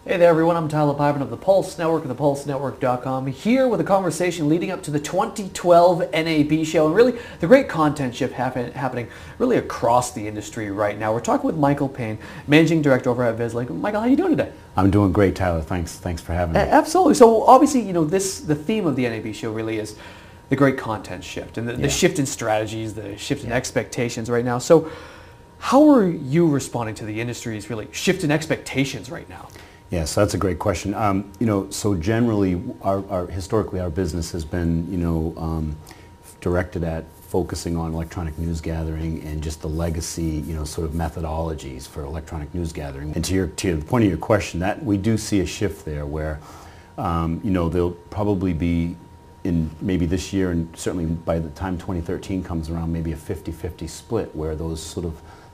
Hey there everyone, I'm Tyler Pyburn of the Pulse Network and thepulsenetwork.com, here with a conversation leading up to the 2012 NAB show and really the great content shift happening really across the industry right now. We're talking with Michael Payne, Managing Director over at Vislink. Michael, how are you doing today? I'm doing great, Tyler. Thanks for having me. Absolutely. So obviously, you know, the theme of the NAB show really is the great content shift and the shift in strategies, the shift in expectations right now. So how are you responding to the industry's really shift in expectations right now? Yes, that's a great question. So generally, historically our business has been, directed at focusing on electronic news gathering and just the legacy, sort of methodologies for electronic news gathering. And to the point of your question, that we do see a shift there where, there'll probably be in maybe this year and certainly by the time 2013 comes around, maybe a 50-50 split where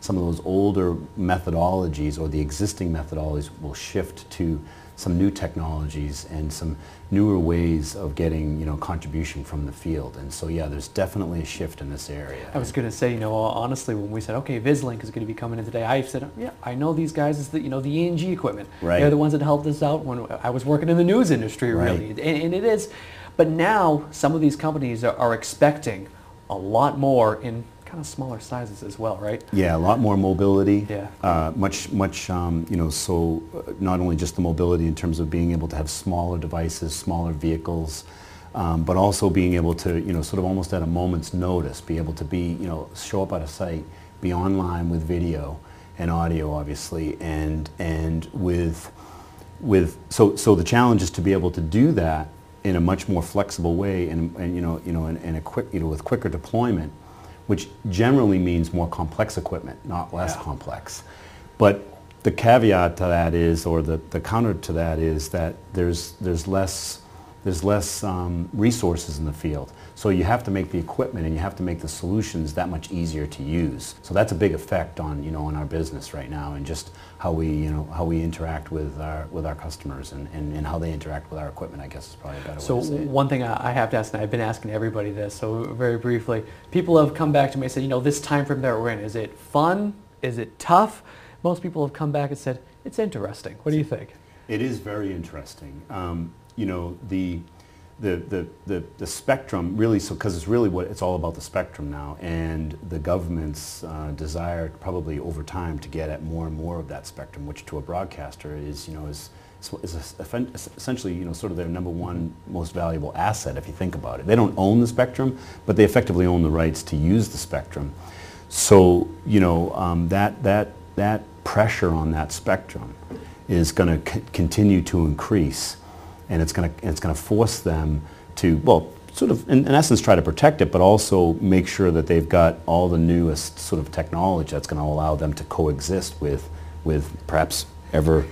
some of those older methodologies or the existing methodologies will shift to some new technologies and some newer ways of getting, contribution from the field. And so, yeah, there's definitely a shift in this area. I was going to say, honestly, when we said, okay, Vislink is going to be coming in today, I said, yeah, I know these guys as the E&G equipment. Right. They're the ones that helped us out when I was working in the news industry, really. Right. And it is. But now some of these companies are expecting a lot more in kind of smaller sizes as well, right? Yeah, a lot more mobility. Yeah. Much, so not only just the mobility in terms of being able to have smaller devices, smaller vehicles, but also being able to, sort of almost at a moment's notice, be able to be, show up at a site, be online with video and audio, obviously, so the challenge is to be able to do that in a much more flexible way and with quicker deployment, which generally means more complex equipment, not less complex. But the caveat to that is, or the counter to that is that there's less resources in the field. So you have to make the equipment and you have to make the solutions that much easier to use. So that's a big effect on on our business right now and just how we interact with our customers and how they interact with our equipment, I guess is probably a better way to say it. One thing I have to ask, and I've been asking everybody this, so very briefly, people have come back to me and said, this time frame that we're in, is it fun? Is it tough? Most people have come back and said, it's interesting. What do you think? It is very interesting. The spectrum really, because it's really it's all about the spectrum now, and the government's desire probably over time to get at more and more of that spectrum, which to a broadcaster is essentially sort of their number one most valuable asset if you think about it. They don't own the spectrum, but they effectively own the rights to use the spectrum. So that pressure on that spectrum is going to continue to increase. And it's going to force them to, well, sort of in essence try to protect it, but also make sure that they've got all the newest sort of technology that's going to allow them to coexist with perhaps ever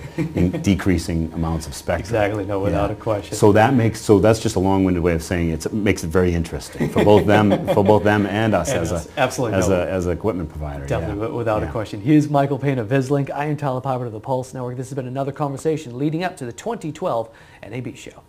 decreasing amounts of spectrum. Exactly, no, without a question. So that's just a long-winded way of saying it makes it very interesting for both them and us as an equipment provider. Definitely, without a question. Here's Michael Payne of Vislink. I am Tyler Pyburn of the Pulse Network. This has been another conversation leading up to the 2012 NAB show.